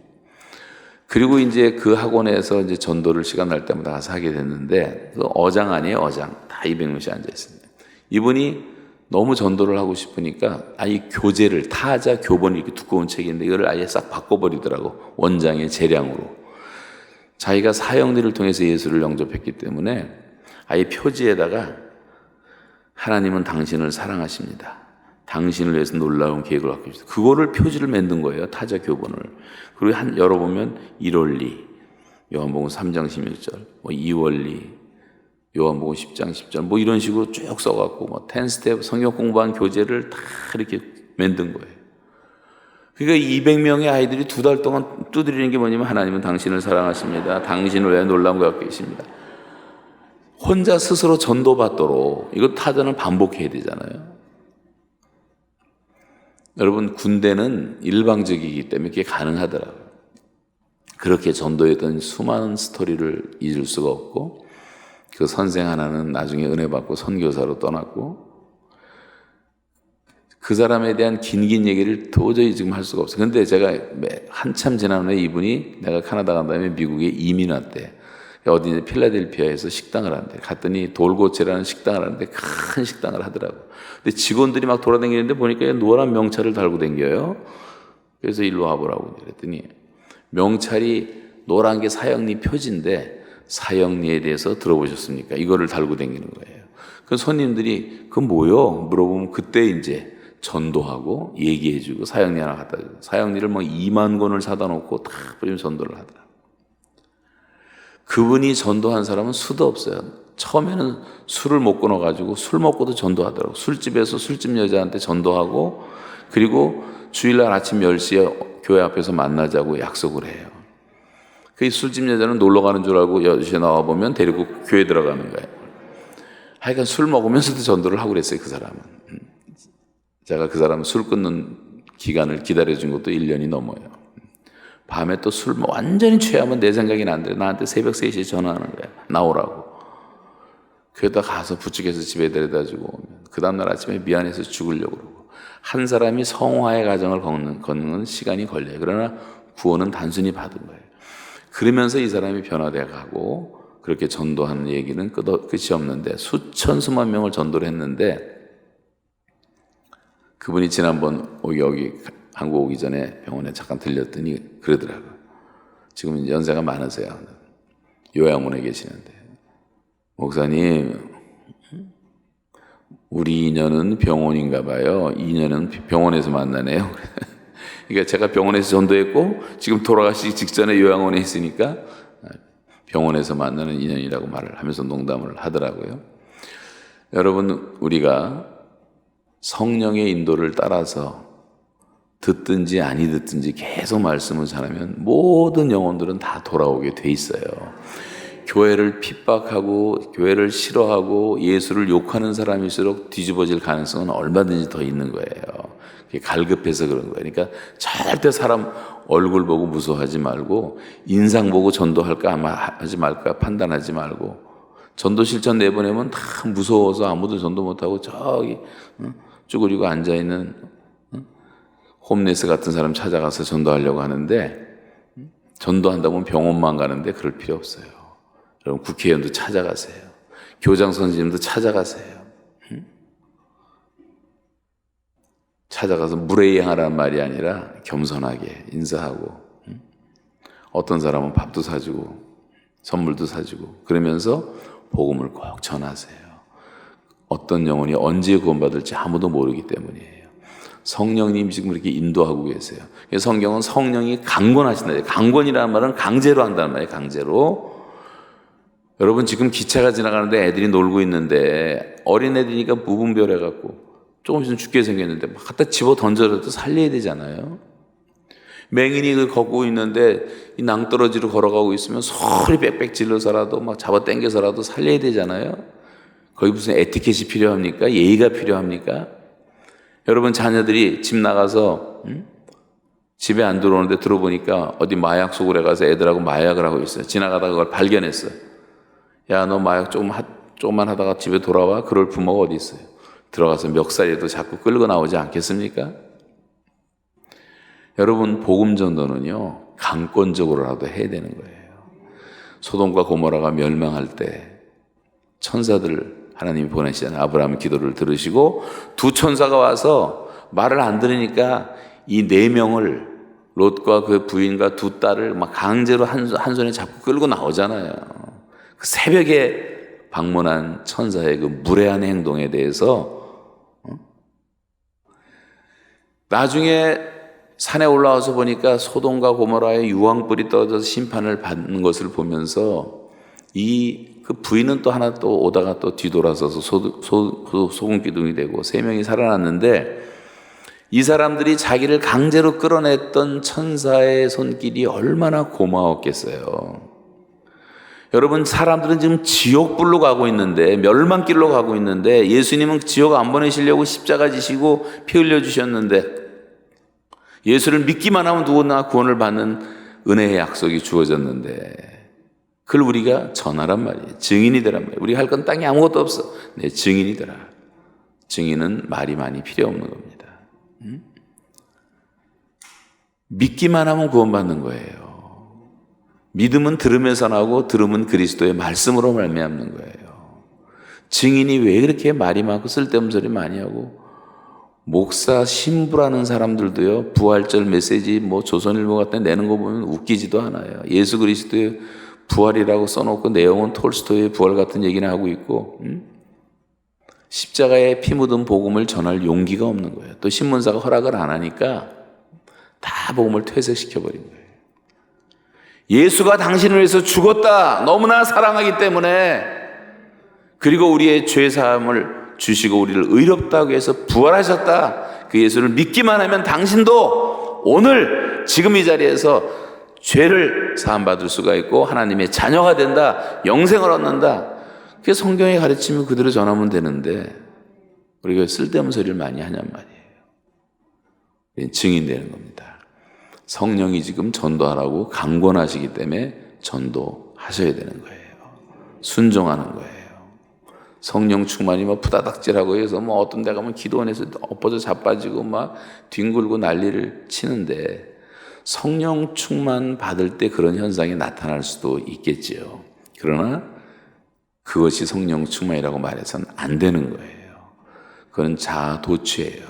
그리고 이제 그 학원에서 이제 전도를 시간 날 때마다 가서 하게 됐는데 그 어장 아니에요, 어장. 다 200명씩 앉아있습니다. 이분이 너무 전도를 하고 싶으니까 아예 교재를 타자 교본 이렇게 두꺼운 책인데 이거를 아예 싹 바꿔버리더라고. 원장의 재량으로. 자기가 사형리를 통해서 예수를 영접했기 때문에 아예 표지에다가 하나님은 당신을 사랑하십니다. 당신을 위해서 놀라운 계획을 갖고 계십니다. 그거를 표지를 만든 거예요. 타자 교본을. 그리고 열어보면 1원리, 요한복음 3장 16절, 뭐 2원리, 요한복음 10장 10절 뭐 이런 식으로 쭉 써갖고 뭐 10스텝 성경 공부한 교재를 다 이렇게 만든 거예요. 그러니까 200명의 아이들이 2달 동안 두드리는 게 뭐냐면 하나님은 당신을 사랑하십니다. 당신을 위해 놀라운 것 갖고 계십니다. 혼자 스스로 전도받도록 이거 타자는 반복해야 되잖아요. 여러분 군대는 일방적이기 때문에 그게 가능하더라고요. 그렇게 전도했던 수많은 스토리를 잊을 수가 없고 그 선생 하나는 나중에 은혜 받고 선교사로 떠났고 그 사람에 대한 긴 얘기를 도저히 지금 할 수가 없어요. 그런데 제가 한참 지난 후에 이분이 내가 캐나다 간 다음에 미국에 이민 왔대. 어디 필라델피아에서 식당을 한대. 갔더니 돌고체라는 식당을 하는데 큰 식당을 하더라고. 근데 직원들이 막 돌아다니는데 보니까 노란 명찰을 달고 다녀요. 그래서 일로 와보라고 그랬더니 명찰이 노란 게 사형리 표지인데 사형리에 대해서 들어보셨습니까? 이거를 달고 다니는 거예요. 그 손님들이 그건 뭐요? 물어보면 그때 이제 전도하고 얘기해주고 사형리 하나 갖다 주고 사형리를 뭐 2만 권을 사다 놓고 다 뿌리면 전도를 하더라. 그분이 전도한 사람은 수도 없어요. 처음에는 술을 못 끊어가지고 술 먹고도 전도하더라고. 술집에서 술집 여자한테 전도하고 그리고 주일날 아침 10시에 교회 앞에서 만나자고 약속을 해요. 그 술집 여자는 놀러 가는 줄 알고 10시에 나와보면 데리고 교회 들어가는 거예요. 하여간 술 먹으면서도 전도를 하고 그랬어요, 그 사람은. 제가 그 사람 술 끊는 기간을 기다려준 것도 1년이 넘어요. 밤에 또 술 완전히 취하면 내 생각이 난대. 나한테 새벽 3시에 전화하는 거야. 나오라고. 그러다 가서 부축해서 집에 데려다 주고 오면 그 다음날 아침에 미안해서 죽으려고 그러고. 한 사람이 성화의 과정을 걷는 시간이 걸려요. 그러나 구원은 단순히 받은 거예요. 그러면서 이 사람이 변화되어 가고 그렇게 전도하는 얘기는 끝이 없는데 수천 수만 명을 전도를 했는데 그분이 지난번 여기 한국 오기 전에 병원에 잠깐 들렸더니 그러더라고요. 지금 연세가 많으세요. 요양원에 계시는데 목사님 우리 인연은 병원인가 봐요. 인연은 병원에서 만나네요. 그러니까 제가 병원에서 전도했고 지금 돌아가시기 직전에 요양원에 있으니까 병원에서 만나는 인연이라고 말을 하면서 농담을 하더라고요. 여러분 우리가 성령의 인도를 따라서 듣든지 아니 듣든지 계속 말씀을 전하면 모든 영혼들은 다 돌아오게 돼 있어요. 교회를 핍박하고 교회를 싫어하고 예수를 욕하는 사람일수록 뒤집어질 가능성은 얼마든지 더 있는 거예요. 갈급해서 그런 거예요. 그러니까 절대 사람 얼굴 보고 무서워하지 말고 인상 보고 전도할까 아마 하지 말까 판단하지 말고 전도 실천 내보내면 다 무서워서 아무도 전도 못하고 저기 쭈그리고 앉아있는 홈레스 같은 사람 찾아가서 전도하려고 하는데 전도한다면 병원만 가는데 그럴 필요 없어요. 여러분 국회의원도 찾아가세요. 교장 선생님도 찾아가세요. 찾아가서 무례히하라는 말이 아니라 겸손하게 인사하고 어떤 사람은 밥도 사주고 선물도 사주고 그러면서 복음을 꼭 전하세요. 어떤 영혼이 언제 구원받을지 아무도 모르기 때문이에요. 성령님 지금 이렇게 인도하고 계세요. 성경은 성령이 강권하신다. 강권이라는 말은 강제로 한다는 말이에요. 강제로. 여러분 지금 기차가 지나가는데 애들이 놀고 있는데 어린애들이니까 무분별해갖고 조금 있으면 죽게 생겼는데 막 갖다 집어 던져라도 살려야 되잖아요. 맹인이 걷고 있는데 이 낭떠러지로 걸어가고 있으면 소리 빽빽 질러서라도 막 잡아 당겨서라도 살려야 되잖아요. 거기 무슨 에티켓이 필요합니까? 예의가 필요합니까? 여러분 자녀들이 집 나가서 집에 안 들어오는데 들어보니까 어디 마약 소굴에 가서 애들하고 마약을 하고 있어요. 지나가다가 그걸 발견했어요. 야, 너 마약 조금만 하다가 집에 돌아와. 그럴 부모가 어디 있어요? 들어가서 멱살이라도 자꾸 끌고 나오지 않겠습니까? 여러분 복음 전도는요 강권적으로라도 해야 되는 거예요. 소돔과 고모라가 멸망할 때 천사들 하나님이 보내시잖아요. 아브라함의 기도를 들으시고 두 천사가 와서 말을 안 들으니까 이 4명을 롯과 그 부인과 두 딸을 막 강제로 한 손에 잡고 끌고 나오잖아요. 그 새벽에 방문한 천사의 그 무례한 행동에 대해서 나중에 산에 올라와서 보니까 소돔과 고모라의 유황불이 떨어져서 심판을 받는 것을 보면서 그 부인은 또 하나 또 오다가 또 뒤돌아서서 소금 기둥이 되고 3명이 살아났는데 이 사람들이 자기를 강제로 끌어냈던 천사의 손길이 얼마나 고마웠겠어요. 여러분 사람들은 지금 지옥불로 가고 있는데 멸망길로 가고 있는데 예수님은 지옥 안 보내시려고 십자가 지시고 피 흘려주셨는데 예수를 믿기만 하면 누구나 구원을 받는 은혜의 약속이 주어졌는데 그걸 우리가 전하란 말이에요. 증인이 되란 말이에요. 우리가 할 건 땅에 아무것도 없어. 내 증인이 되라. 증인은 말이 많이 필요 없는 겁니다. 믿기만 하면 구원받는 거예요. 믿음은 들으면서 나고 들음은 그리스도의 말씀으로 말미암는 거예요. 증인이 왜 그렇게 말이 많고 쓸데없는 소리 많이 하고 목사 신부라는 사람들도요 부활절 메시지 뭐 조선일보 같은 데 내는 거 보면 웃기지도 않아요. 예수 그리스도의 부활이라고 써놓고 내용은 톨스토이의 부활 같은 얘기나 하고 있고 십자가에 피 묻은 복음을 전할 용기가 없는 거예요. 또 신문사가 허락을 안 하니까 다 복음을 퇴색시켜버린 거예요. 예수가 당신을 위해서 죽었다. 너무나 사랑하기 때문에 그리고 우리의 죄사함을 주시고 우리를 의롭다고 해서 부활하셨다. 그 예수를 믿기만 하면 당신도 오늘 지금 이 자리에서 죄를 사함받을 수가 있고 하나님의 자녀가 된다. 영생을 얻는다. 그게 성경의 가르침을 그대로 전하면 되는데 우리가 쓸데없는 소리를 많이 하냔 말이에요. 증인되는 겁니다. 성령이 지금 전도하라고 강권하시기 때문에 전도하셔야 되는 거예요. 순종하는 거예요. 성령 충만이 막 푸다닥질하고 해서 뭐 어떤 데 가면 기도원에서 엎어져 자빠지고 막 뒹굴고 난리를 치는데 성령 충만 받을 때 그런 현상이 나타날 수도 있겠지요. 그러나 그것이 성령 충만이라고 말해서는 안 되는 거예요. 그건 자아도취예요.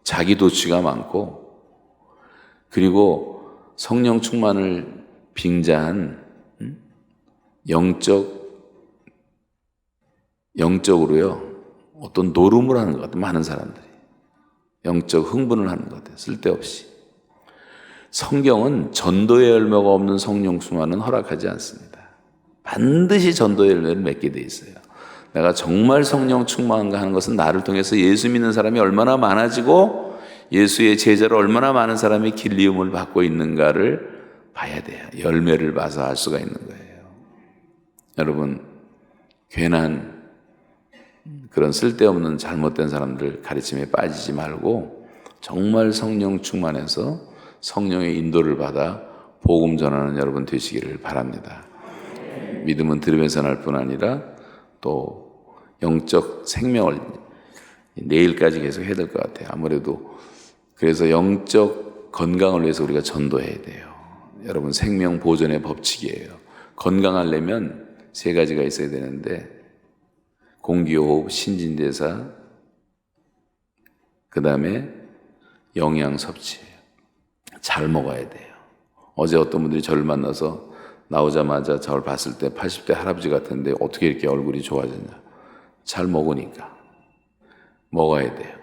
자기 도취가 많고 그리고 성령 충만을 빙자한 영적으로요 어떤 노름을 하는 것 같아요. 많은 사람들이 영적 흥분을 하는 것 같아요. 쓸데없이. 성경은 전도의 열매가 없는 성령 충만은 허락하지 않습니다. 반드시 전도의 열매를 맺게 돼 있어요. 내가 정말 성령 충만한가 하는 것은 나를 통해서 예수 믿는 사람이 얼마나 많아지고 예수의 제자로 얼마나 많은 사람이 길리움을 받고 있는가를 봐야 돼요. 열매를 봐서 알 수가 있는 거예요. 여러분 괜한 그런 쓸데없는 잘못된 사람들 가르침에 빠지지 말고 정말 성령 충만해서 성령의 인도를 받아 복음 전하는 여러분 되시기를 바랍니다. 믿음은 들으면서 날 뿐 아니라 또 영적 생명을 내일까지 계속 해야 될 것 같아요. 아무래도 그래서 영적 건강을 위해서 우리가 전도해야 돼요. 여러분 생명 보존의 법칙이에요. 건강하려면 3가지가 있어야 되는데 공기호흡, 신진대사, 그 다음에 영양 섭취예요. 잘 먹어야 돼요. 어제 어떤 분들이 저를 만나서 나오자마자 저를 봤을 때 80대 할아버지 같은데 어떻게 이렇게 얼굴이 좋아졌냐. 잘 먹으니까. 먹어야 돼요.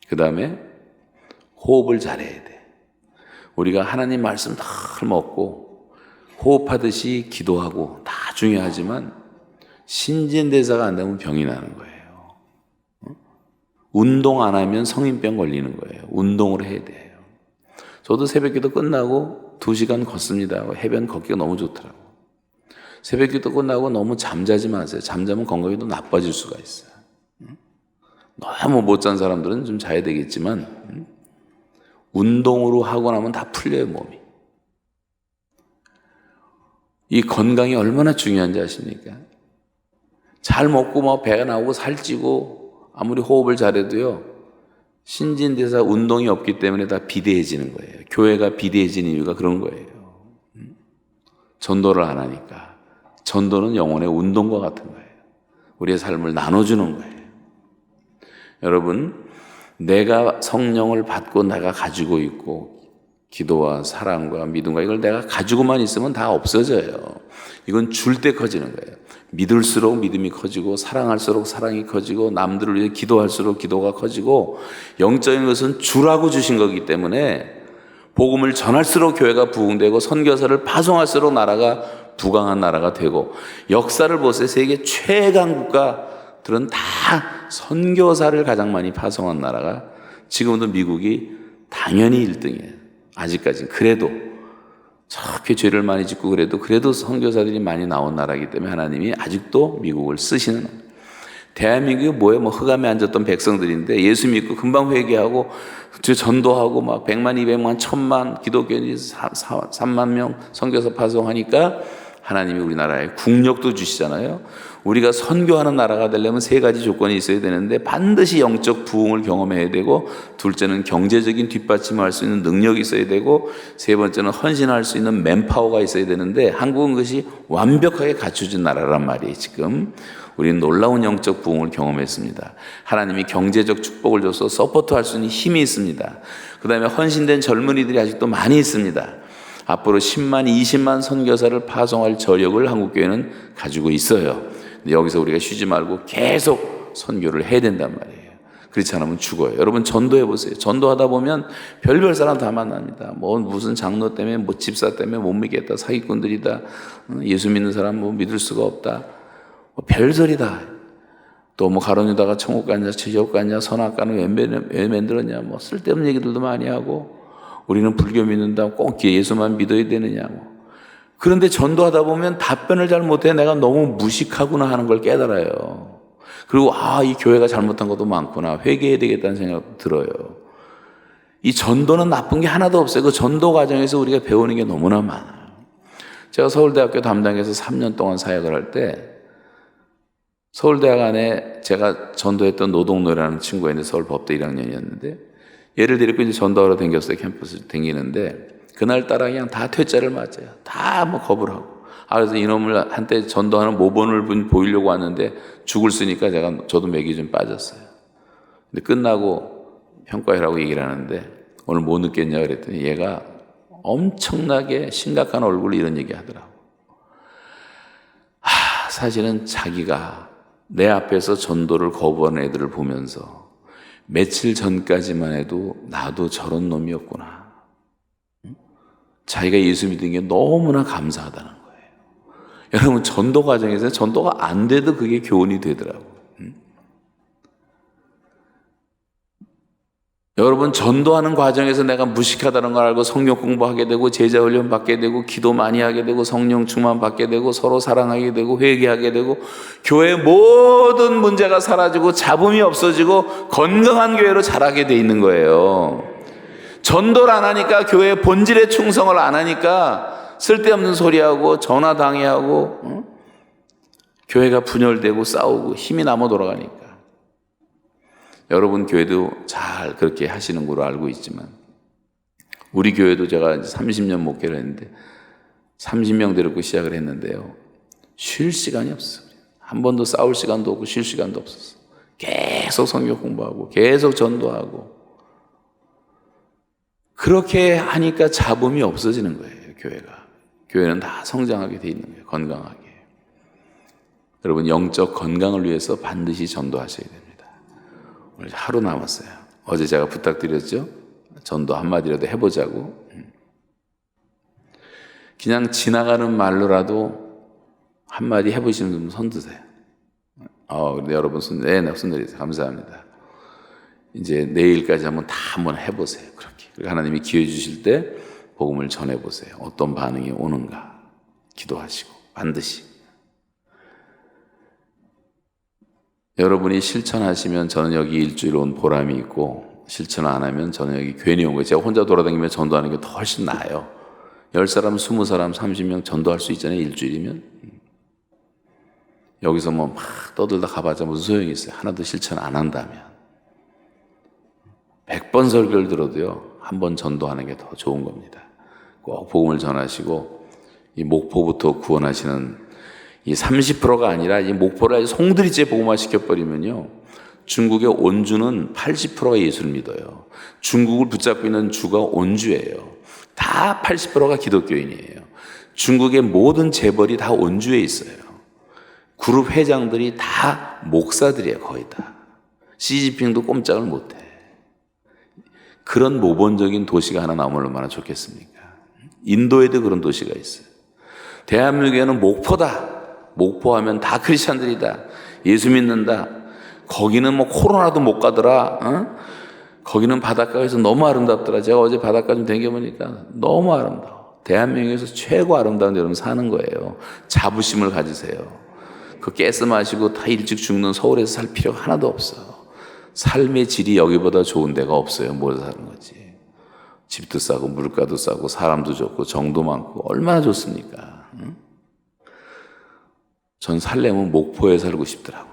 그 다음에 호흡을 잘해야 돼. 우리가 하나님 말씀 다 먹고 호흡하듯이 기도하고 다 중요하지만 신진대사가 안 되면 병이 나는 거예요. 운동 안 하면 성인병 걸리는 거예요. 운동을 해야 돼요. 저도 새벽기도 끝나고 2시간 걷습니다. 해변 걷기가 너무 좋더라고요. 새벽기도 끝나고 너무 잠자지 마세요. 잠자면 건강이 더 나빠질 수가 있어요. 너무 못 잔 사람들은 좀 자야 되겠지만 운동으로 하고 나면 다 풀려요, 몸이. 이 건강이 얼마나 중요한지 아십니까? 잘 먹고 막 배가 나오고 살찌고 아무리 호흡을 잘해도요, 신진대사 운동이 없기 때문에 다 비대해지는 거예요. 교회가 비대해지는 이유가 그런 거예요. 전도를 안 하니까. 전도는 영혼의 운동과 같은 거예요. 우리의 삶을 나눠주는 거예요. 여러분, 내가 성령을 받고 내가 가지고 있고 기도와 사랑과 믿음과 이걸 내가 가지고만 있으면 다 없어져요. 이건 줄 때 커지는 거예요. 믿을수록 믿음이 커지고 사랑할수록 사랑이 커지고 남들을 위해 기도할수록 기도가 커지고 영적인 것은 주라고 주신 거기 때문에 복음을 전할수록 교회가 부흥되고 선교사를 파송할수록 나라가 부강한 나라가 되고 역사를 보세요. 세계 최강 국가들은 다 선교사를 가장 많이 파송한 나라가 지금도 미국이 당연히 1등이에요. 아직까지는. 그래도 저렇게 죄를 많이 짓고 그래도 선교사들이 많이 나온 나라이기 때문에 하나님이 아직도 미국을 쓰시는. 대한민국이 뭐예요? 흑암에 앉았던 백성들인데 예수 믿고 금방 회개하고 전도하고 막 100만, 200만, 1000만 기독교인이 3만 명 선교사 파송하니까 하나님이 우리나라에 국력도 주시잖아요. 우리가 선교하는 나라가 되려면 3가지 조건이 있어야 되는데 반드시 영적 부흥을 경험해야 되고, 둘째는 경제적인 뒷받침을 할 수 있는 능력이 있어야 되고, 세 번째는 헌신할 수 있는 맨파워가 있어야 되는데 한국은 그것이 완벽하게 갖춰진 나라란 말이에요. 지금 우리는 놀라운 영적 부흥을 경험했습니다. 하나님이 경제적 축복을 줘서 서포트할 수 있는 힘이 있습니다. 그 다음에 헌신된 젊은이들이 아직도 많이 있습니다. 앞으로 10만, 20만 선교사를 파송할 저력을 한국교회는 가지고 있어요. 근데 여기서 우리가 쉬지 말고 계속 선교를 해야 된단 말이에요. 그렇지 않으면 죽어요. 여러분 전도해 보세요. 전도하다 보면 별별 사람 다 만납니다. 무슨 장로 때문에, 집사 때문에 못 믿겠다, 사기꾼들이다, 예수 믿는 사람 믿을 수가 없다, 별소리다. 또 가론유다가 천국 갔냐, 지옥 갔냐, 선악과는 왜 만들었냐, 쓸데없는 얘기들도 많이 하고, 우리는 불교 믿는다, 꼭 예수만 믿어야 되느냐. 그런데 전도하다 보면 답변을 잘 못해. 내가 너무 무식하구나 하는 걸 깨달아요. 그리고 이 교회가 잘못한 것도 많구나, 회개해야 되겠다는 생각 들어요. 이 전도는 나쁜 게 하나도 없어요. 그 전도 과정에서 우리가 배우는 게 너무나 많아요. 제가 서울대학교 담당해서 3년 동안 사역을 할 때 서울대학 안에 제가 전도했던 노동노라는 친구가 있는데 서울법대 1학년이었는데 얘를 데리고 이제 전도하러 다녔어요. 캠퍼스 다니는데 그날따라 그냥 다 퇴짜를 맞아요. 다 겁을 하고. 그래서 이놈을 한때 전도하는 모범을 보이려고 왔는데 죽을 쓰니까 저도 맥이 좀 빠졌어요. 근데 끝나고 평가회라고 얘기를 하는데 오늘 뭐 느꼈냐 그랬더니 얘가 엄청나게 심각한 얼굴로 이런 얘기 하더라고. 사실은 자기가 내 앞에서 전도를 거부하는 애들을 보면서 며칠 전까지만 해도 나도 저런 놈이었구나. 자기가 예수 믿은 게 너무나 감사하다는 거예요. 여러분 전도 과정에서 전도가 안 돼도 그게 교훈이 되더라고요. 여러분 전도하는 과정에서 내가 무식하다는 걸 알고 성경 공부하게 되고 제자 훈련 받게 되고 기도 많이 하게 되고 성령 충만 받게 되고 서로 사랑하게 되고 회개하게 되고 교회의 모든 문제가 사라지고 잡음이 없어지고 건강한 교회로 자라게 돼 있는 거예요. 전도를 안 하니까 교회의 본질에 충성을 안 하니까 쓸데없는 소리하고 전화당해하고 교회가 분열되고 싸우고 힘이 남아 돌아가니까. 여러분 교회도 잘 그렇게 하시는 걸로 알고 있지만 우리 교회도 제가 30년 목회를 했는데 30명 데리고 시작을 했는데요. 쉴 시간이 없어요. 한 번도 싸울 시간도 없고 쉴 시간도 없었어요. 계속 성경 공부하고 계속 전도하고 그렇게 하니까 잡음이 없어지는 거예요. 교회가. 교회는 다 성장하게 돼 있는 거예요. 건강하게. 여러분 영적 건강을 위해서 반드시 전도하셔야 됩니다. 오늘 하루 남았어요. 어제 제가 부탁드렸죠. 전도 한마디라도 해보자고. 그냥 지나가는 말로라도 한마디 해보시는 분 손 드세요. 근데 여러분 네, 손 드리세요. 감사합니다. 이제 내일까지 한번 해보세요. 그렇게. 하나님이 기회 주실 때 복음을 전해보세요. 어떤 반응이 오는가 기도하시고 반드시. 여러분이 실천하시면 저는 여기 일주일 온 보람이 있고, 실천 안 하면 저는 여기 괜히 온 거예요. 제가 혼자 돌아다니며 전도하는 게 더 훨씬 나아요. 10사람, 20사람, 30명 전도할 수 있잖아요, 일주일이면. 여기서 막 떠들다 가봤자 무슨 소용이 있어요. 하나도 실천 안 한다면. 100번 설교를 들어도요, 한 번 전도하는 게 더 좋은 겁니다. 꼭 복음을 전하시고, 이 목포부터 구원하시는 이 30%가 아니라 이 목포를 송두리째 복음화 시켜버리면요, 중국의 온주는 80%가 예수를 믿어요. 중국을 붙잡고 있는 주가 온주예요. 다 80%가 기독교인이에요. 중국의 모든 재벌이 다 온주에 있어요. 그룹 회장들이 다 목사들이에요. 거의 다. 시진핑도 꼼짝을 못해. 그런 모범적인 도시가 하나 나오면 얼마나 좋겠습니까? 인도에도 그런 도시가 있어요. 대한민국에는 목포다. 목포하면 다 크리스찬들이다. 예수 믿는다. 거기는 코로나도 못 가더라. 거기는 바닷가에서 너무 아름답더라. 제가 어제 바닷가 좀 다녀보니까 너무 아름다워. 대한민국에서 최고 아름다운 데 여러분 사는 거예요. 자부심을 가지세요. 그 가스 마시고 다 일찍 죽는 서울에서 살 필요가 하나도 없어. 삶의 질이 여기보다 좋은 데가 없어요. 모여서 사는 거지. 집도 싸고 물가도 싸고 사람도 좋고 정도 많고 얼마나 좋습니까? 전 살려면 목포에 살고 싶더라고요.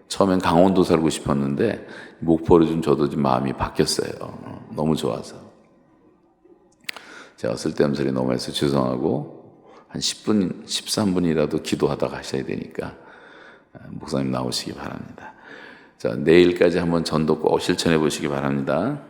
처음엔 강원도 살고 싶었는데 목포로 저도 좀 마음이 바뀌었어요. 너무 좋아서. 제가 쓸데없는 소리 너무 해서 죄송하고, 한 10분, 13분이라도 기도하다가 하셔야 되니까 목사님 나오시기 바랍니다. 자, 내일까지 한번 전도 꼭 실천해 보시기 바랍니다.